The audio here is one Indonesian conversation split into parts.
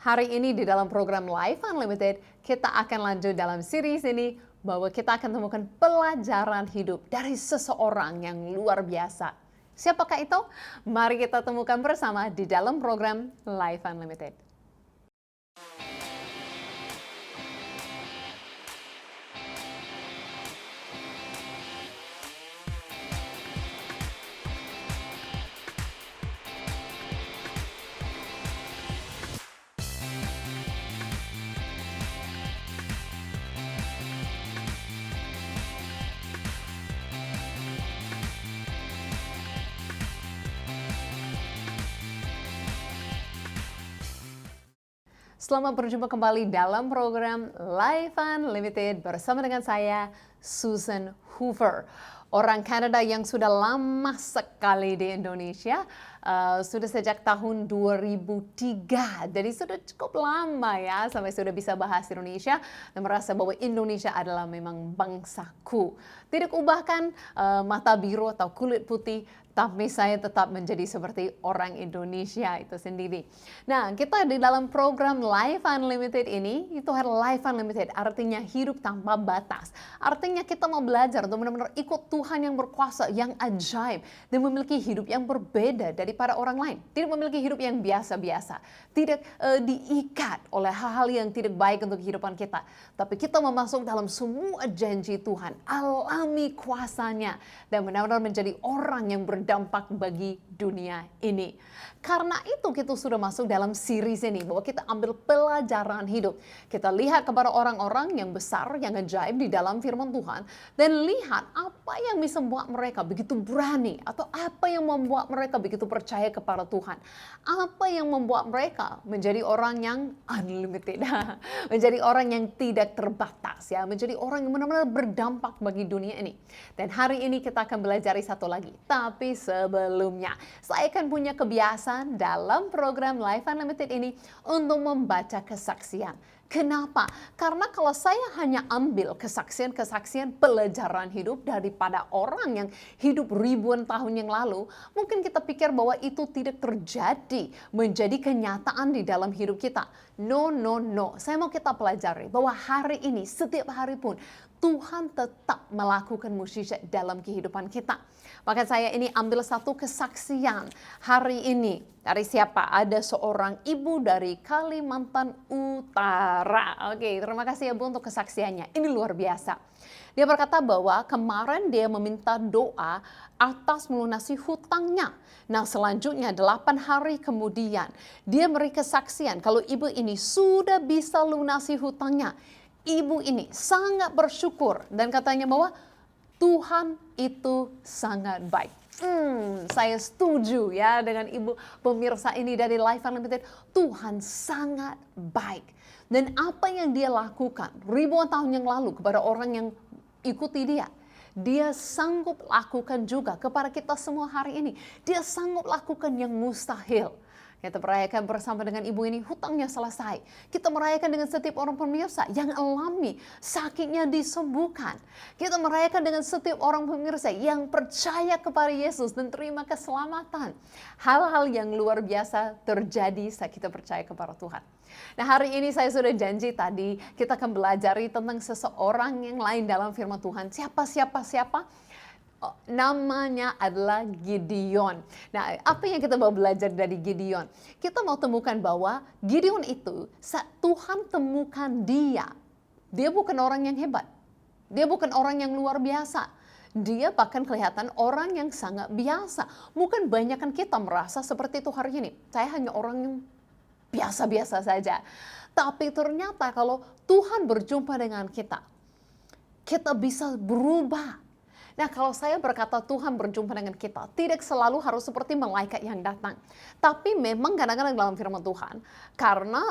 Hari ini di dalam program Life Unlimited, kita akan lanjut dalam series ini bahwa kita akan temukan pelajaran hidup dari seseorang yang luar biasa. Siapakah itu? Mari kita temukan bersama di dalam program Life Unlimited. Selamat berjumpa kembali dalam program Life Unlimited bersama dengan saya, Susan Hoover. Orang Kanada yang sudah lama sekali di Indonesia, sudah sejak tahun 2003. Jadi sudah cukup lama ya, sampai sudah bisa bahasa Indonesia dan merasa bahwa Indonesia adalah memang bangsaku. Tidak ubahkan mata biru atau kulit putih, tapi saya tetap menjadi seperti orang Indonesia itu sendiri. Nah, kita di dalam program Life Unlimited ini, itu Life Unlimited, artinya hidup tanpa batas. Artinya kita mau belajar untuk benar-benar ikut Tuhan yang berkuasa, yang ajaib, dan memiliki hidup yang berbeda daripada orang lain. Tidak memiliki hidup yang biasa-biasa. Tidak diikat oleh hal-hal yang tidak baik untuk kehidupan kita. Tapi kita memasuk dalam semua janji Tuhan, alami kuasanya, dan benar-benar menjadi orang yang berdampak bagi dunia ini. Karena itu kita sudah masuk dalam series ini, bahwa kita ambil pelajaran hidup. Kita lihat kepada orang-orang yang besar, yang ajaib di dalam firman Tuhan, dan lihat apa yang bisa membuat mereka begitu berani, atau apa yang membuat mereka begitu percaya kepada Tuhan. Apa yang membuat mereka menjadi orang yang unlimited, menjadi orang yang tidak terbatas, ya, menjadi orang yang benar-benar berdampak bagi dunia ini. Dan hari ini kita akan belajar satu lagi. Tapi sebelumnya, saya akan punya kebiasaan dalam program Life Unlimited ini untuk membaca kesaksian. Kenapa? Karena kalau saya hanya ambil kesaksian-kesaksian pelajaran hidup daripada orang yang hidup ribuan tahun yang lalu, mungkin kita pikir bahwa itu tidak terjadi, menjadi kenyataan di dalam hidup kita. No. Saya mau kita pelajari bahwa hari ini, setiap hari pun, Tuhan tetap melakukan mukjizat dalam kehidupan kita. Maka saya ini ambil satu kesaksian hari ini. Dari siapa? Ada seorang ibu dari Kalimantan Utara. Oke, terima kasih ya Bu untuk kesaksiannya. Ini luar biasa. Dia berkata bahwa kemarin dia meminta doa atas melunasi hutangnya. Nah, selanjutnya 8 hari kemudian dia memberi kesaksian kalau ibu ini sudah bisa lunasi hutangnya. Ibu ini sangat bersyukur dan katanya bahwa Tuhan itu sangat baik. Saya setuju ya dengan ibu pemirsa ini dari Life Unlimited. Tuhan sangat baik. Dan apa yang dia lakukan ribuan tahun yang lalu kepada orang yang ikuti dia, dia sanggup lakukan juga kepada kita semua hari ini. Dia sanggup lakukan yang mustahil. Kita merayakan bersama dengan ibu ini, hutangnya selesai. Kita merayakan dengan setiap orang pemirsa yang alami sakitnya disembuhkan. Kita merayakan dengan setiap orang pemirsa yang percaya kepada Yesus dan terima keselamatan. Hal-hal yang luar biasa terjadi saat kita percaya kepada Tuhan. Nah, hari ini saya sudah janji tadi kita akan belajar tentang seseorang yang lain dalam firman Tuhan. Siapa? Namanya adalah Gideon. Nah, apa yang kita mau belajar dari Gideon? Kita mau temukan bahwa Gideon itu, saat Tuhan temukan dia bukan orang yang hebat. Dia bukan orang yang luar biasa. Dia bahkan kelihatan orang yang sangat biasa. Mungkin banyakkan kita merasa seperti itu hari ini. Saya hanya orang yang biasa-biasa saja. Tapi ternyata kalau Tuhan berjumpa dengan kita, kita bisa berubah. Nah, kalau saya berkata Tuhan berjumpa dengan kita, tidak selalu harus seperti malaikat yang datang. Tapi memang kadang-kadang dalam firman Tuhan, karena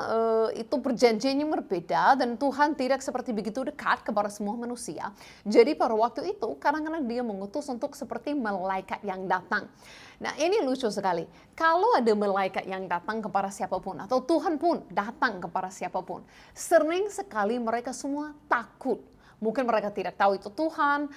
itu perjanjiannya berbeda dan Tuhan tidak seperti begitu dekat kepada semua manusia. Jadi pada waktu itu, kadang-kadang dia mengutus untuk seperti malaikat yang datang. Nah, ini lucu sekali. Kalau ada malaikat yang datang kepada siapapun, atau Tuhan pun datang kepada siapapun, sering sekali mereka semua takut. Mungkin mereka tidak tahu itu Tuhan,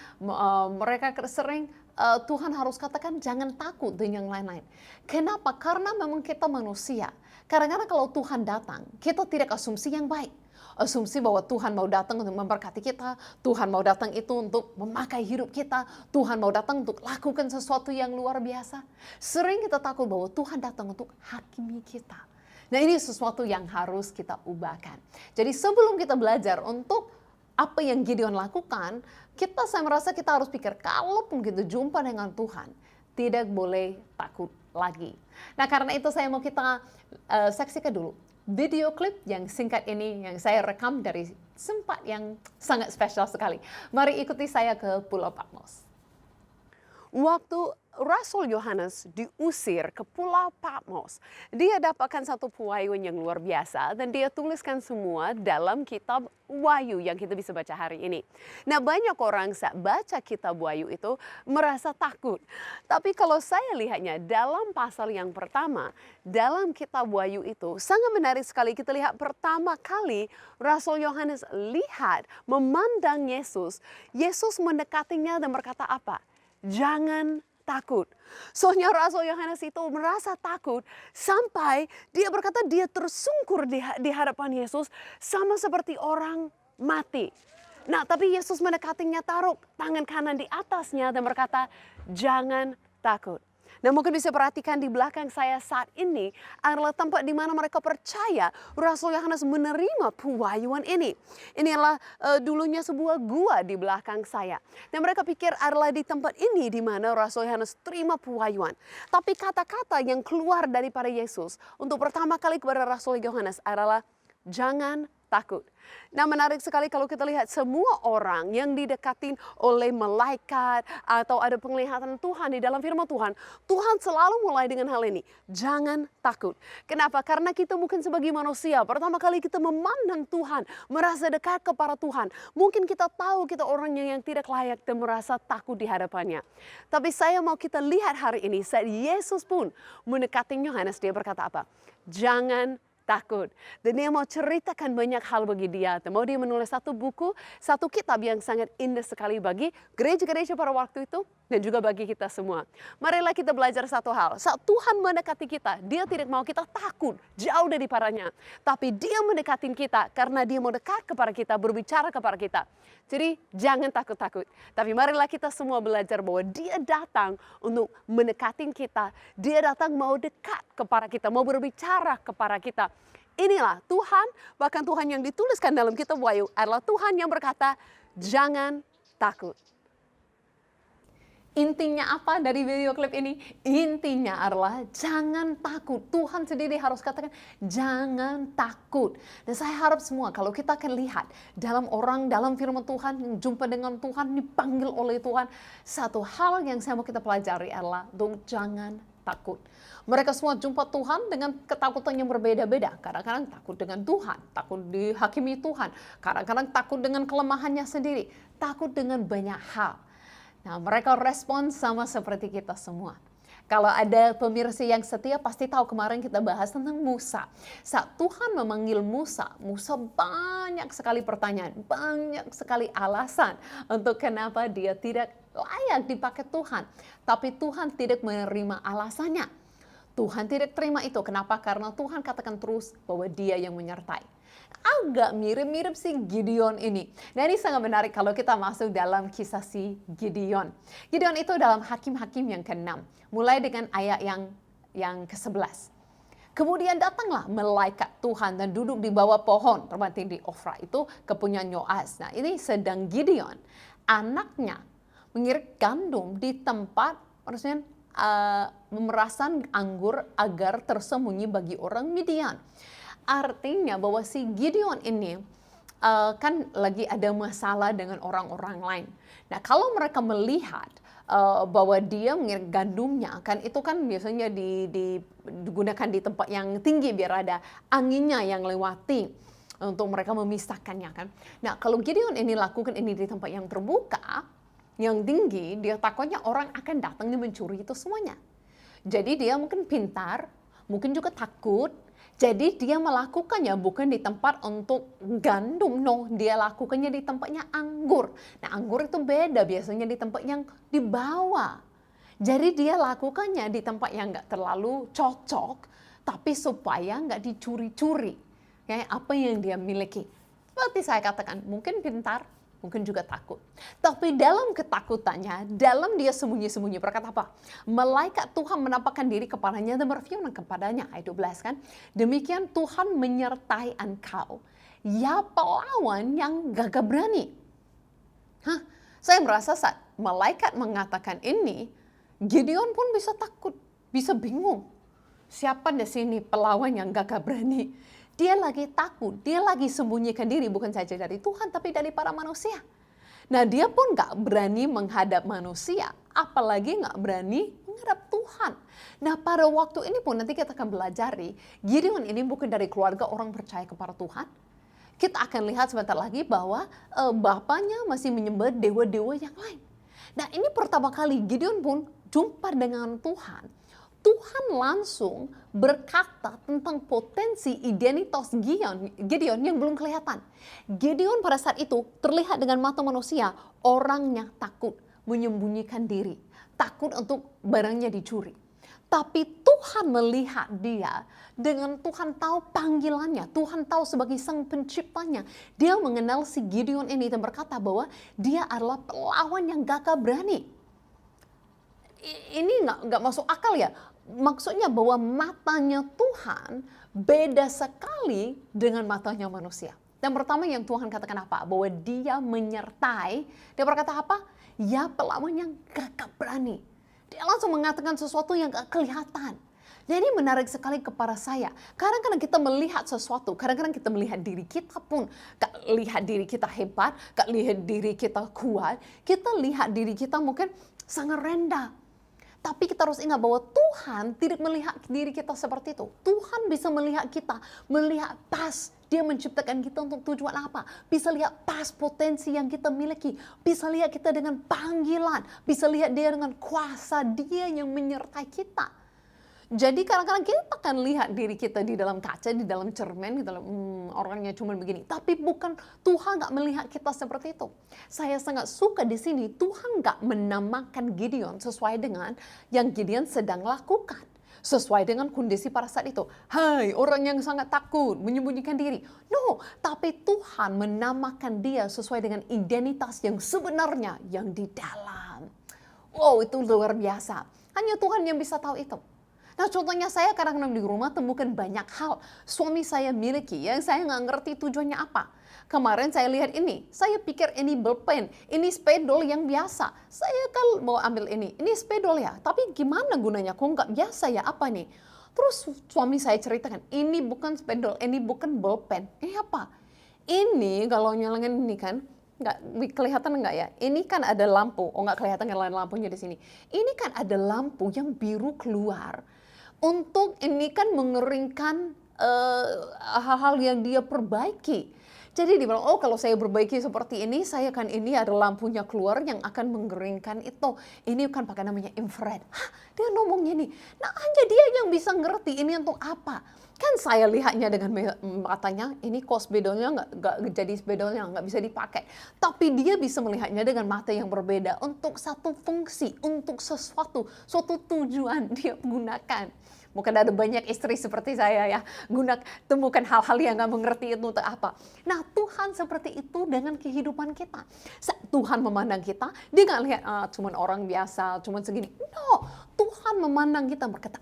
mereka sering Tuhan harus katakan jangan takut dan yang lain-lain. Kenapa? Karena memang kita manusia. Kadang-kadang kalau Tuhan datang, kita tidak asumsi yang baik. Asumsi bahwa Tuhan mau datang untuk memberkati kita, Tuhan mau datang itu untuk memakai hidup kita, Tuhan mau datang untuk lakukan sesuatu yang luar biasa. Sering kita takut bahwa Tuhan datang untuk hakimi kita. Nah, ini sesuatu yang harus kita ubahkan. Jadi sebelum kita belajar untuk apa yang Gideon lakukan, saya merasa kita harus pikir, kalaupun kita jumpa dengan Tuhan, tidak boleh takut lagi. Nah, karena itu saya mau kita saksikan dulu video klip yang singkat ini yang saya rekam dari tempat yang sangat spesial sekali. Mari ikuti saya ke Pulau Patmos. Waktu Rasul Yohanes diusir ke Pulau Patmos, dia dapatkan satu pewahyuan yang luar biasa dan dia tuliskan semua dalam kitab Wahyu yang kita bisa baca hari ini. Nah, banyak orang saat baca kitab Wahyu itu merasa takut. Tapi kalau saya lihatnya dalam pasal yang pertama, dalam kitab Wahyu itu sangat menarik sekali. Kita lihat pertama kali Rasul Yohanes lihat, memandang Yesus. Yesus mendekatinya dan berkata apa? Jangan takut. Soalnya Rasul Yohanes itu merasa takut sampai dia berkata dia tersungkur di hadapan Yesus sama seperti orang mati. Nah, tapi Yesus mendekatinya, taruh tangan kanan di atasnya dan berkata, jangan takut. Nah, mungkin bisa perhatikan di belakang saya saat ini adalah tempat di mana mereka percaya Rasul Yohanes menerima pewahyuan ini. Inilah dulunya sebuah gua di belakang saya. Dan mereka pikir adalah di tempat ini di mana Rasul Yohanes terima pewahyuan. Tapi kata-kata yang keluar daripada Yesus untuk pertama kali kepada Rasul Yohanes adalah jangan takut. Nah, menarik sekali kalau kita lihat semua orang yang didekatin oleh malaikat atau ada penglihatan Tuhan di dalam firman Tuhan, Tuhan selalu mulai dengan hal ini, jangan takut. Kenapa? Karena kita mungkin sebagai manusia, pertama kali kita memandang Tuhan, merasa dekat kepada Tuhan, mungkin kita tahu kita orangnya yang tidak layak dan merasa takut di hadapannya. Tapi saya mau kita lihat hari ini, saat Yesus pun mendekati Yohanes, dia berkata apa? Jangan takut. Dan dia mau ceritakan banyak hal bagi dia. Dan mau dia menulis satu buku, satu kitab yang sangat indah sekali bagi gereja-gereja pada waktu itu dan juga bagi kita semua. Marilah kita belajar satu hal. Saat Tuhan mendekati kita, dia tidak mau kita takut jauh daripadanya. Tapi dia mendekati kita karena dia mau dekat kepada kita, berbicara kepada kita. Jadi jangan takut-takut. Tapi marilah kita semua belajar bahwa dia datang untuk mendekati kita. Dia datang mau dekat kepada kita, mau berbicara kepada kita. Inilah Tuhan, bahkan Tuhan yang dituliskan dalam kitab Wahyu adalah Tuhan yang berkata, jangan takut. Intinya apa dari video klip ini? Intinya adalah jangan takut. Tuhan sendiri harus katakan jangan takut. Dan saya harap semua kalau kita akan lihat dalam firman Tuhan, jumpa dengan Tuhan, dipanggil oleh Tuhan. Satu hal yang saya mau kita pelajari adalah jangan takut. Mereka semua jumpa Tuhan dengan ketakutan yang berbeda-beda. Kadang-kadang takut dengan Tuhan, takut dihakimi Tuhan. Kadang-kadang takut dengan kelemahannya sendiri, takut dengan banyak hal. Nah, mereka respon sama seperti kita semua. Kalau ada pemirsa yang setia pasti tahu kemarin kita bahas tentang Musa. Saat Tuhan memanggil Musa, Musa banyak sekali pertanyaan, banyak sekali alasan untuk kenapa dia tidak layak dipakai Tuhan. Tapi Tuhan tidak menerima alasannya. Tuhan tidak terima itu. Kenapa? Karena Tuhan katakan terus bahwa dia yang menyertai. Agak mirip-mirip si Gideon ini. Nah, ini sangat menarik kalau kita masuk dalam kisah si Gideon. Gideon itu dalam Hakim-Hakim yang ke-6. Mulai dengan ayat yang ke-11. Kemudian datanglah malaikat Tuhan dan duduk di bawah pohon terbanting di Ofra itu kepunyaan Yoas. Nah, ini sedang Gideon, anaknya mengirik gandum di tempat maksudnya memerasan anggur agar tersembunyi bagi orang Midian. Artinya bahwa si Gideon ini kan lagi ada masalah dengan orang-orang lain. Nah, kalau mereka melihat bahwa dia mengirim gandumnya, kan itu kan biasanya digunakan di tempat yang tinggi biar ada anginnya yang lewati untuk mereka memisahkannya kan. Nah, kalau Gideon ini lakukan ini di tempat yang terbuka, yang tinggi, dia takutnya orang akan datang dan mencuri itu semuanya. Jadi dia mungkin pintar, mungkin juga takut. Jadi dia melakukannya bukan di tempat untuk gandum, no, dia lakukannya di tempatnya anggur. Nah, anggur itu beda biasanya di tempat yang di bawah Jadi dia lakukannya di tempat yang nggak terlalu cocok, tapi supaya nggak dicuri-curi ya, apa yang dia miliki. Seperti saya katakan, mungkin pintar, mungkin juga takut. Tapi dalam ketakutannya, dalam dia sembunyi-sembunyi, berkata apa? Malaikat Tuhan menampakkan diri kepadanya dan berfirman kepadanya, ayat 12 kan, demikian Tuhan menyertai engkau, ya pelawan yang gagah berani. Saya merasa saat malaikat mengatakan ini, Gideon pun bisa takut, bisa bingung. Siapa di sini pelawan yang gagah berani? Dia lagi takut, dia lagi sembunyikan diri bukan saja dari Tuhan tapi dari para manusia. Nah dia pun gak berani menghadap manusia, apalagi gak berani menghadap Tuhan. Nah pada waktu ini pun nanti kita akan belajari, Gideon ini bukan dari keluarga orang percaya kepada Tuhan. Kita akan lihat sebentar lagi bahwa bapaknya masih menyembah dewa-dewa yang lain. Nah ini pertama kali Gideon pun jumpa dengan Tuhan. Tuhan langsung berkata tentang potensi identitas Gideon yang belum kelihatan. Gideon pada saat itu terlihat dengan mata manusia orangnya takut, menyembunyikan diri, takut untuk barangnya dicuri. Tapi Tuhan melihat dia dengan Tuhan tahu panggilannya. Tuhan tahu sebagai sang penciptanya. Dia mengenal si Gideon ini dan berkata bahwa dia adalah pelawan yang gagah berani. Ini nggak masuk akal ya. Maksudnya bahwa matanya Tuhan beda sekali dengan matanya manusia. Dan pertama yang Tuhan katakan apa? Bahwa dia menyertai. Dia berkata apa? Ya pelawan yang gagah berani. Dia langsung mengatakan sesuatu yang gak kelihatan. Jadi menarik sekali kepada saya. Kadang-kadang kita melihat sesuatu, kadang-kadang kita melihat diri kita pun gak lihat diri kita hebat, gak lihat diri kita kuat. Kita lihat diri kita mungkin sangat rendah. Tapi kita harus ingat bahwa Tuhan tidak melihat diri kita seperti itu. Tuhan bisa melihat kita, melihat pas dia menciptakan kita untuk tujuan apa. Bisa lihat pas potensi yang kita miliki. Bisa lihat kita dengan panggilan. Bisa lihat dia dengan kuasa dia yang menyertai kita. Jadi kadang-kadang kita akan lihat diri kita di dalam kaca, di dalam cermin, di dalam orangnya cuma begini. Tapi bukan, Tuhan gak melihat kita seperti itu. Saya sangat suka di sini Tuhan gak menamakan Gideon sesuai dengan yang Gideon sedang lakukan. Sesuai dengan kondisi pada saat itu. Hai orang yang sangat takut, menyembunyikan diri. No, tapi Tuhan menamakan dia sesuai dengan identitas yang sebenarnya yang di dalam. Wow, itu luar biasa. Hanya Tuhan yang bisa tahu itu. Nah contohnya saya kadang-kadang di rumah temukan banyak hal suami saya miliki yang saya nggak ngerti tujuannya apa. Kemarin saya lihat ini, saya pikir ini bolpen, ini spidol yang biasa. Saya kalau mau ambil ini spidol ya, tapi gimana gunanya? Kok nggak biasa ya apa nih? Terus suami saya ceritakan, ini bukan spidol, ini bukan bolpen. Ini apa? Ini kalau nyalain ini kan, nggak kelihatan nggak ya? Ini kan ada lampu, nggak kelihatan lampunya di sini. Ini kan ada lampu yang biru keluar. Untuk ini kan mengeringkan hal-hal yang dia perbaiki. Jadi dia bilang, oh kalau saya perbaiki seperti ini, saya kan ini ada lampunya keluar yang akan mengeringkan itu. Ini kan pakai namanya infrared. Hah, dia ngomongnya nih. Nah hanya dia yang bisa ngerti ini untuk apa. Kan saya lihatnya dengan matanya, ini kok spidolnya nggak jadi spidolnya, nggak bisa dipakai. Tapi dia bisa melihatnya dengan mata yang berbeda untuk satu fungsi, untuk suatu tujuan dia gunakan. Mungkin ada banyak istri seperti saya ya, temukan hal-hal yang gak mengerti itu untuk apa. Nah Tuhan seperti itu dengan kehidupan kita. Tuhan memandang kita, dia gak lihat cuman orang biasa, cuman segini. No, Tuhan memandang kita berkata,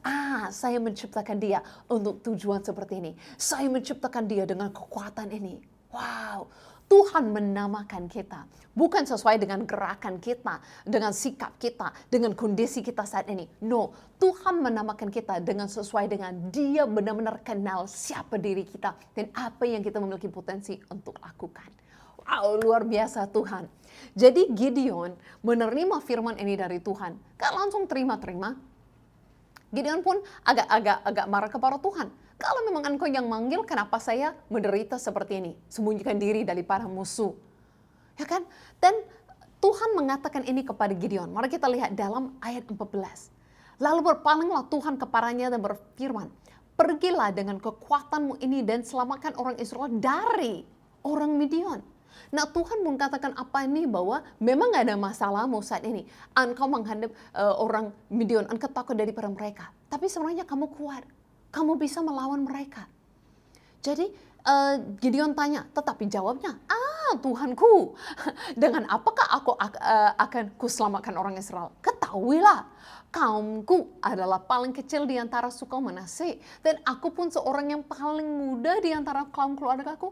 saya menciptakan dia untuk tujuan seperti ini. Saya menciptakan dia dengan kekuatan ini. Wow, Tuhan menamakan kita. Bukan sesuai dengan gerakan kita, dengan sikap kita, dengan kondisi kita saat ini. No, Tuhan menamakan kita dengan sesuai dengan dia benar-benar kenal siapa diri kita dan apa yang kita memiliki potensi untuk lakukan. Wow, luar biasa Tuhan. Jadi Gideon menerima firman ini dari Tuhan. Gak langsung terima-terima. Gideon pun agak marah kepada Tuhan. Kalau memang engkau yang manggil, kenapa saya menderita seperti ini? Sembunyikan diri dari para musuh. Ya kan? Dan Tuhan mengatakan ini kepada Gideon. Mari kita lihat dalam ayat 14. Lalu berpalinglah Tuhan kepadanya dan berfirman, pergilah dengan kekuatanmu ini dan selamatkan orang Israel dari orang Midian. Nah Tuhan pun katakan apa ini bahwa memang gak ada masalahmu saat ini. Engkau menghadap orang Midian, engkau takut daripada mereka. Tapi sebenarnya kamu kuat, kamu bisa melawan mereka. Jadi Gideon tanya, tetapi jawabnya, Tuhanku, dengan apakah aku akan kuselamatkan orang Israel? Ketahuilah, kaumku adalah paling kecil di antara suku Manase, dan aku pun seorang yang paling muda di antara kaum keluargaku.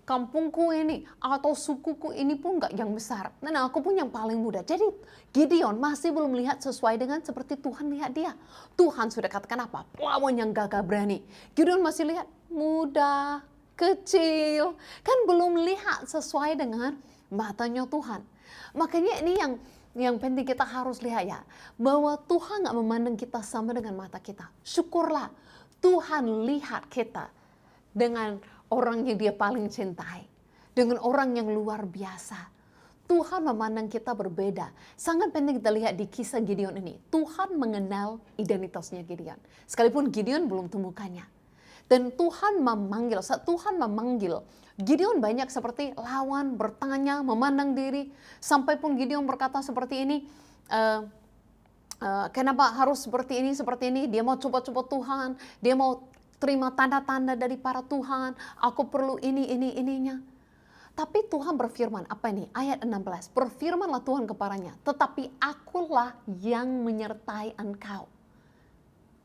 Kampungku ini atau sukuku ini pun gak yang besar. Nah, aku pun yang paling muda. Jadi Gideon masih belum melihat sesuai dengan seperti Tuhan lihat dia. Tuhan sudah katakan apa? Lawan yang gagah berani. Gideon masih lihat muda, kecil. Kan belum lihat sesuai dengan matanya Tuhan. Makanya ini yang penting kita harus lihat ya. Bahwa Tuhan gak memandang kita sama dengan mata kita. Syukurlah Tuhan lihat kita dengan orang yang dia paling cintai. Dengan orang yang luar biasa. Tuhan memandang kita berbeda. Sangat penting kita lihat di kisah Gideon ini. Tuhan mengenal identitasnya Gideon. Sekalipun Gideon belum temukannya. Dan Tuhan memanggil, saat Tuhan memanggil, Gideon banyak seperti lawan, bertanya, memandang diri. Sampai pun Gideon berkata seperti ini, kenapa harus seperti ini, dia mau coba-coba Tuhan, dia mau terima tanda-tanda dari para Tuhan, aku perlu ininya. Tapi Tuhan berfirman, apa ini? Ayat 16, berfirmanlah Tuhan kepadanya, tetapi akulah yang menyertai engkau.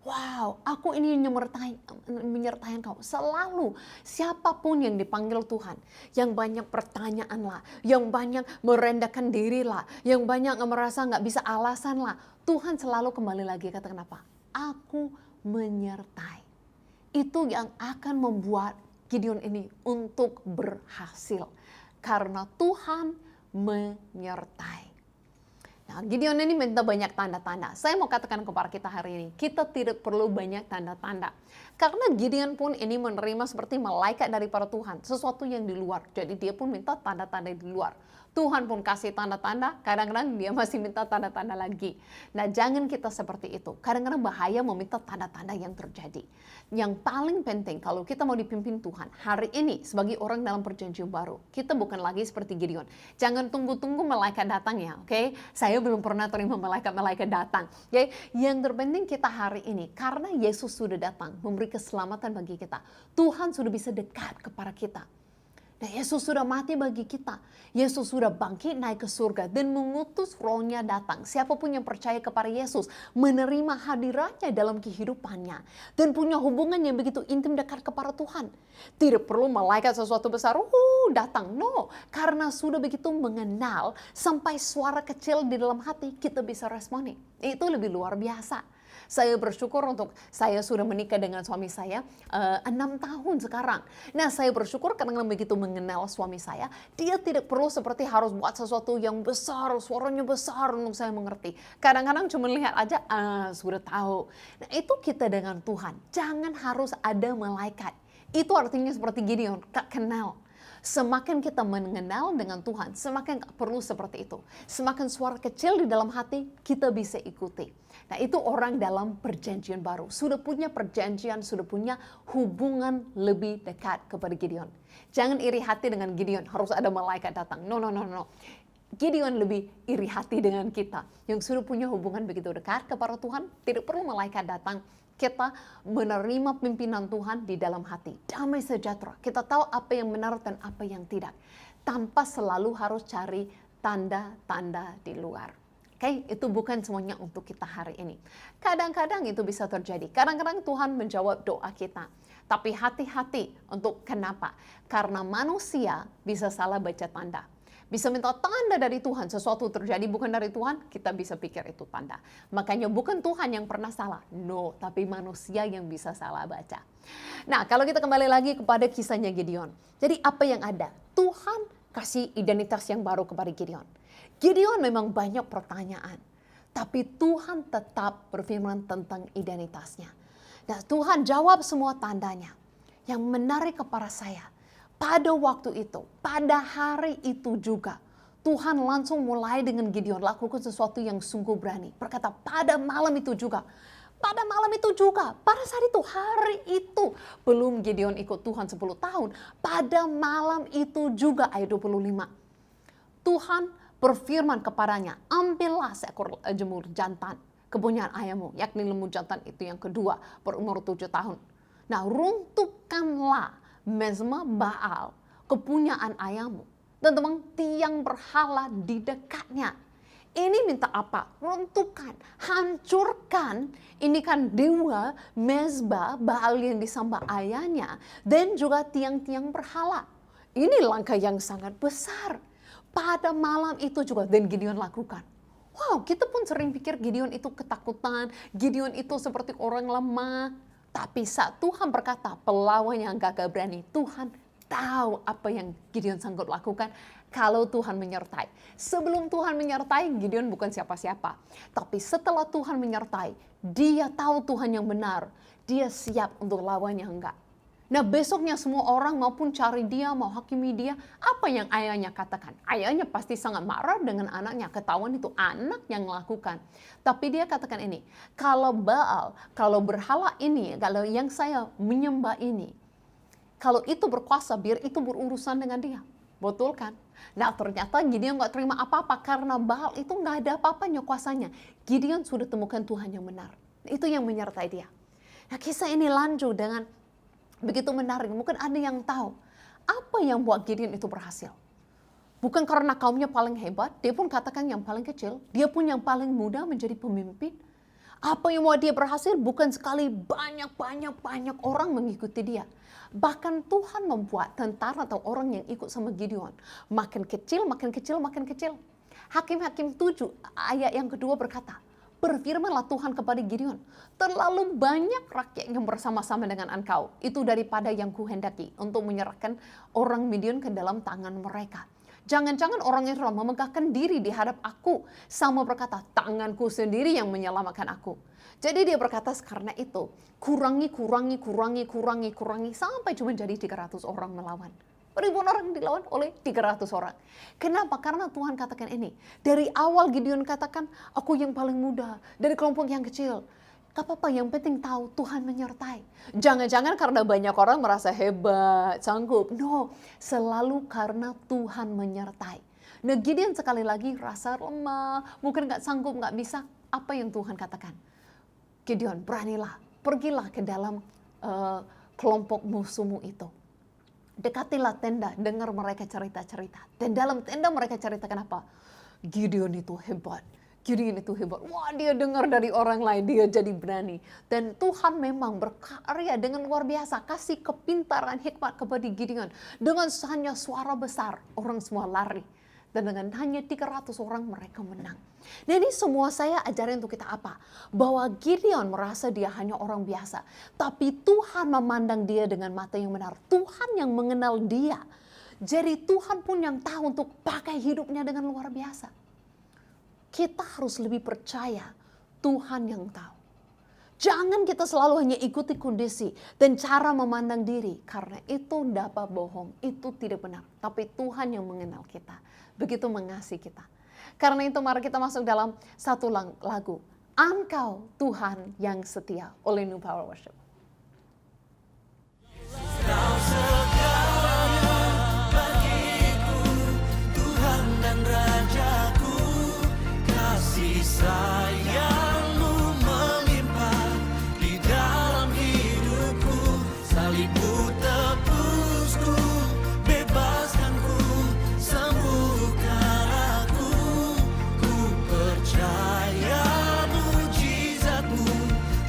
Wow, aku ini menyertai engkau. Selalu, siapapun yang dipanggil Tuhan, yang banyak pertanyaan lah, yang banyak merendahkan diri lah, yang banyak merasa gak bisa alasan lah, Tuhan selalu kembali lagi kata kenapa? Aku menyertai. Itu yang akan membuat Gideon ini untuk berhasil. Karena Tuhan menyertai. Nah, Gideon ini minta banyak tanda-tanda. Saya mau katakan kepada kita hari ini, kita tidak perlu banyak tanda-tanda. Karena Gideon pun ini menerima seperti malaikat daripada Tuhan. Sesuatu yang di luar. Jadi dia pun minta tanda-tanda di luar. Tuhan pun kasih tanda-tanda, kadang-kadang dia masih minta tanda-tanda lagi. Nah, jangan kita seperti itu. Kadang-kadang bahaya meminta tanda-tanda yang terjadi. Yang paling penting kalau kita mau dipimpin Tuhan, hari ini sebagai orang dalam perjanjian baru, kita bukan lagi seperti Gideon. Jangan tunggu-tunggu malaikat datang ya, oke? Saya belum pernah terima malaikat datang. Okay? Yang terpenting kita hari ini, karena Yesus sudah datang, memberi keselamatan bagi kita. Tuhan sudah bisa dekat kepada kita. Nah, Yesus sudah mati bagi kita. Yesus sudah bangkit naik ke surga dan mengutus Roh-Nya datang. Siapapun yang percaya kepada Yesus menerima hadiratnya dalam kehidupannya dan punya hubungan yang begitu intim dekat kepada Tuhan. Tidak perlu malaikat sesuatu besar datang. No, karena sudah begitu mengenal sampai suara kecil di dalam hati kita bisa responi. Itu lebih luar biasa. Saya bersyukur untuk saya sudah menikah dengan suami saya 6 tahun sekarang. Nah, saya bersyukur karena begitu mengenal suami saya, dia tidak perlu seperti harus buat sesuatu yang besar, suaranya besar untuk saya mengerti. Kadang-kadang cuma lihat aja, sudah tahu. Nah, itu kita dengan Tuhan. Jangan harus ada malaikat. Itu artinya seperti Gideon, gak kenal. Semakin kita mengenal dengan Tuhan, semakin gak perlu seperti itu. Semakin suara kecil di dalam hati, kita bisa ikuti. Nah, itu orang dalam perjanjian baru. Sudah punya perjanjian, sudah punya hubungan lebih dekat kepada Gideon. Jangan iri hati dengan Gideon, harus ada malaikat datang. No. Gideon lebih iri hati dengan kita. Yang sudah punya hubungan begitu dekat kepada Tuhan, tidak perlu malaikat datang. Kita menerima pimpinan Tuhan di dalam hati. Damai sejahtera. Kita tahu apa yang benar dan apa yang tidak. Tanpa selalu harus cari tanda-tanda di luar. Oke, itu bukan semuanya untuk kita hari ini. Kadang-kadang itu bisa terjadi. Kadang-kadang Tuhan menjawab doa kita. Tapi hati-hati untuk kenapa? Karena manusia bisa salah baca tanda. Bisa minta tanda dari Tuhan, sesuatu terjadi bukan dari Tuhan, kita bisa pikir itu tanda. Makanya bukan Tuhan yang pernah salah, no, tapi manusia yang bisa salah baca. Nah, kalau kita kembali lagi kepada kisahnya Gideon. Jadi apa yang ada? Tuhan kasih identitas yang baru kepada Gideon. Gideon memang banyak pertanyaan, tapi Tuhan tetap berfirman tentang identitasnya. Dan Tuhan jawab semua tandanya. Yang menarik kepada saya, pada waktu itu, pada hari itu juga, Tuhan langsung mulai dengan Gideon lakukan sesuatu yang sungguh berani. Berkata pada malam itu juga, Pada malam itu juga, pada saat itu, hari itu, belum Gideon ikut Tuhan 10 tahun, pada malam itu juga ayat 25. Tuhan berfirman kepadanya, ambillah seekor jemur jantan, kepunyaan ayahmu, yakni lembu jantan itu yang kedua, berumur 7 tahun. Nah, runtuhkanlah mezbah Baal, kepunyaan ayahmu, dan teman tiang berhala di dekatnya. Ini minta apa? Runtuhkan, hancurkan. Ini kan dewa mezbah Baal yang disembah ayahnya, dan juga tiang-tiang berhala. Ini langkah yang sangat besar. Pada malam itu juga, dan Gideon lakukan. Wow, kita pun sering pikir Gideon itu ketakutan, Gideon itu seperti orang lemah. Tapi saat Tuhan berkata, pelawan yang gagah berani, Tuhan tahu apa yang Gideon sanggup lakukan kalau Tuhan menyertai. Sebelum Tuhan menyertai, Gideon bukan siapa-siapa. Tapi setelah Tuhan menyertai, dia tahu Tuhan yang benar. Dia siap untuk lawan yang enggak. Nah, besoknya semua orang maupun cari dia, mau hakimi dia, apa yang ayahnya katakan? Ayahnya pasti sangat marah dengan anaknya, ketahuan itu anak yang melakukan. Tapi dia katakan ini, kalau Baal, kalau berhala ini, kalau yang saya menyembah ini, kalau itu berkuasa, biar itu berurusan dengan dia. Betul kan? Nah, ternyata Gideon nggak terima apa-apa karena Baal itu nggak ada apa-apanya kuasanya. Gideon sudah temukan Tuhan yang benar. Itu yang menyertai dia. Nah, kisah ini lanjut dengan begitu menarik. Mungkin ada yang tahu apa yang buat Gideon itu berhasil. Bukan karena kaumnya paling hebat, dia pun katakan yang paling kecil, dia pun yang paling muda menjadi pemimpin. Apa yang buat dia berhasil bukan sekali banyak orang mengikuti dia. Bahkan Tuhan membuat tentara atau orang yang ikut sama Gideon makin kecil. Hakim-Hakim 7 ayat yang kedua berkata, berfirmanlah Tuhan kepada Gideon, terlalu banyak rakyat yang bersama-sama dengan engkau, itu daripada yang kuhendaki untuk menyerahkan orang Midian ke dalam tangan mereka. Jangan-jangan orang Israel memegahkan diri di hadap aku, sama berkata, tanganku sendiri yang menyelamatkan aku. Jadi dia berkata karena itu, kurangi, sampai cuma jadi 300 orang melawan. Ribuan orang dilawan oleh 300 orang. Kenapa? Karena Tuhan katakan ini. Dari awal Gideon katakan, aku yang paling muda, dari kelompok yang kecil. Gak apa-apa, yang penting tahu Tuhan menyertai. Jangan-jangan karena banyak orang merasa hebat, sanggup. No, selalu karena Tuhan menyertai. Nah, Gideon sekali lagi rasa lemah, mungkin gak sanggup, gak bisa. Apa yang Tuhan katakan? Gideon, beranilah, pergilah ke dalam kelompok musuhmu itu. Dekatilah tenda, dengar mereka cerita-cerita. Dan dalam tenda mereka ceritakan apa? Gideon itu hebat. Wah, dia dengar dari orang lain, dia jadi berani. Dan Tuhan memang berkarya dengan luar biasa. Kasih kepintaran, hikmat kepada Gideon. Dengan hanya suara besar, orang semua lari. Dan dengan hanya 300 orang mereka menang. Nah, ini semua saya ajarin untuk kita apa? Bahwa Gideon merasa dia hanya orang biasa. Tapi Tuhan memandang dia dengan mata yang benar. Tuhan yang mengenal dia. Jadi Tuhan pun yang tahu untuk pakai hidupnya dengan luar biasa. Kita harus lebih percaya Tuhan yang tahu. Jangan kita selalu hanya ikuti kondisi dan cara memandang diri. Karena itu dapat bohong, itu tidak benar. Tapi Tuhan yang mengenal kita. Begitu mengasihi kita. Karena itu mari kita masuk dalam satu lagu. Engkau Tuhan yang setia oleh New Power Worship. Kau segalanya bagiku, Tuhan dan Rajaku, kasih sayang-Mu melimpah di dalam hidupku, salib-Mu tebusku, bebaskanku, sembuhkan aku, ku percaya mujizat-Mu,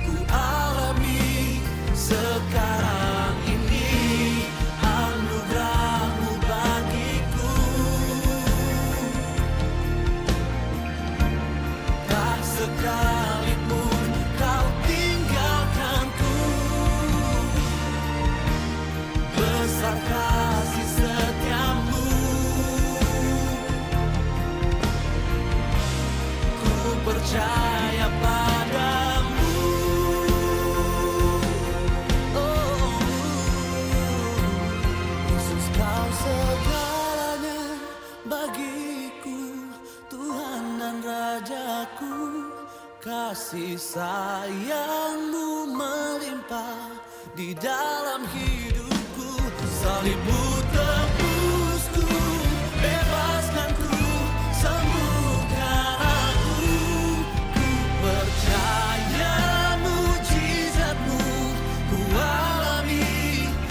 ku alami sekarang ini, anugerah-Mu bagiku. Tak sekalipun Kau tinggalkanku, besar kasih setia-Mu, ku percaya padamu. Oh, Yesus, Kau segalanya bagiku, Tuhan dan Rajaku, kasih kasih sayangmu melimpah di dalam hidupku. Salibmu tebusku, bebaskanku, sembuhkan aku. Ku percaya mujizatmu ku alami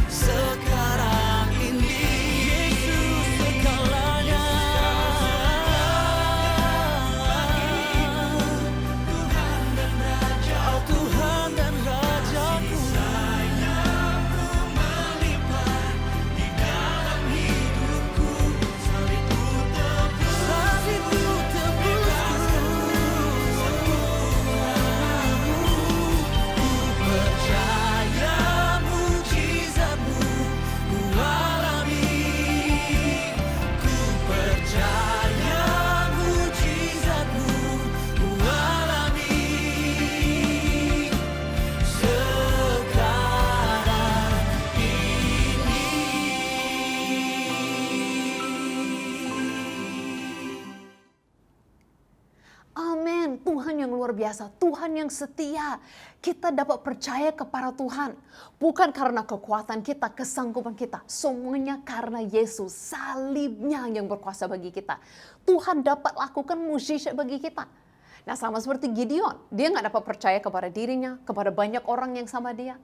sekarang ini. Yesus segalanya, Tuhan dan Rajaku. Salibmu tebusku, ku percaya mujizatmu ku alami. Ku percaya mujizatmu ku alami sekarang ini. Amin. Tuhan yang luar biasa, Tuhan yang setia. Kita dapat percaya kepada Tuhan. Bukan karena kekuatan kita, kesanggupan kita. Semuanya karena Yesus, salibnya yang berkuasa bagi kita. Tuhan dapat lakukan mujizat bagi kita. Nah, sama seperti Gideon, dia nggak dapat percaya kepada dirinya, kepada banyak orang yang sama dia.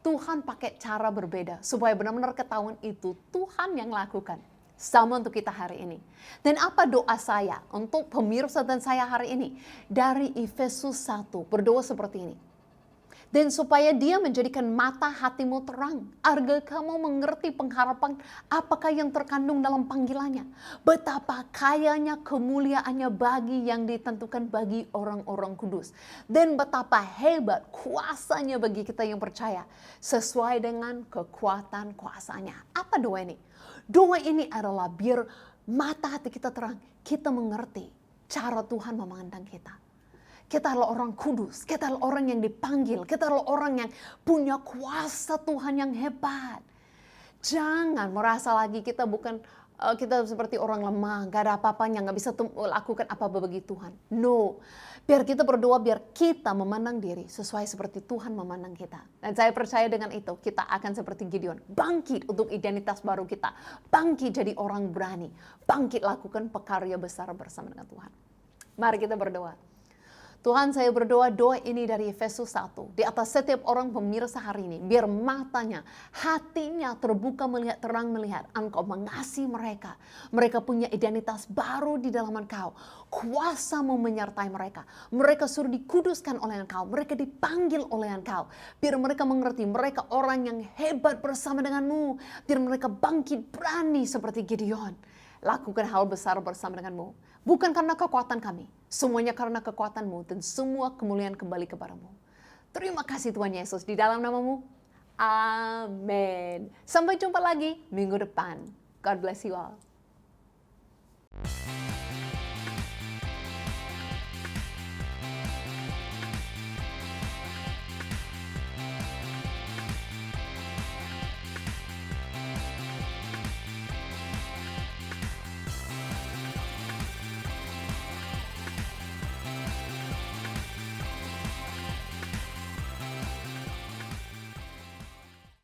Tuhan pakai cara berbeda supaya benar-benar ketahuan itu Tuhan yang lakukan. Sama untuk kita hari ini. Dan apa doa saya untuk pemirsa dan saya hari ini? Dari Efesus 1, berdoa seperti ini. Dan supaya dia menjadikan mata hatimu terang, agar kamu mengerti pengharapan apakah yang terkandung dalam panggilannya. Betapa kayanya kemuliaannya bagi yang ditentukan bagi orang-orang kudus. Dan betapa hebat kuasanya bagi kita yang percaya, sesuai dengan kekuatan kuasanya. Apa doa ini? Doa ini adalah biar mata hati kita terang, kita mengerti cara Tuhan memandang kita. Kita adalah orang kudus, kita adalah orang yang dipanggil, kita adalah orang yang punya kuasa Tuhan yang hebat. Jangan merasa lagi kita bukan, kita seperti orang lemah, gak ada apa-apanya, gak bisa lakukan apa-apa bagi Tuhan. No, biar kita berdoa, biar kita memandang diri sesuai seperti Tuhan memandang kita. Dan saya percaya dengan itu, kita akan seperti Gideon, bangkit untuk identitas baru kita, bangkit jadi orang berani, bangkit lakukan pekarya besar bersama dengan Tuhan. Mari kita berdoa. Tuhan, saya berdoa doa ini dari Efesus 1 di atas setiap orang pemirsa hari ini. Biar matanya, hatinya terbuka melihat, terang melihat Engkau mengasihi mereka. Mereka punya identitas baru di dalam Engkau. Kuasa-Mu menyertai mereka. Mereka suruh dikuduskan oleh Engkau. Mereka dipanggil oleh Engkau. Biar mereka mengerti mereka orang yang hebat bersama dengan-Mu. Biar mereka bangkit berani seperti Gideon. Lakukan hal besar bersama dengan-Mu. Bukan karena kekuatan kami, semuanya karena kekuatan-Mu dan semua kemuliaan kembali kepada-Mu. Terima kasih Tuhan Yesus, di dalam nama-Mu. Amin. Sampai jumpa lagi minggu depan. God bless you all.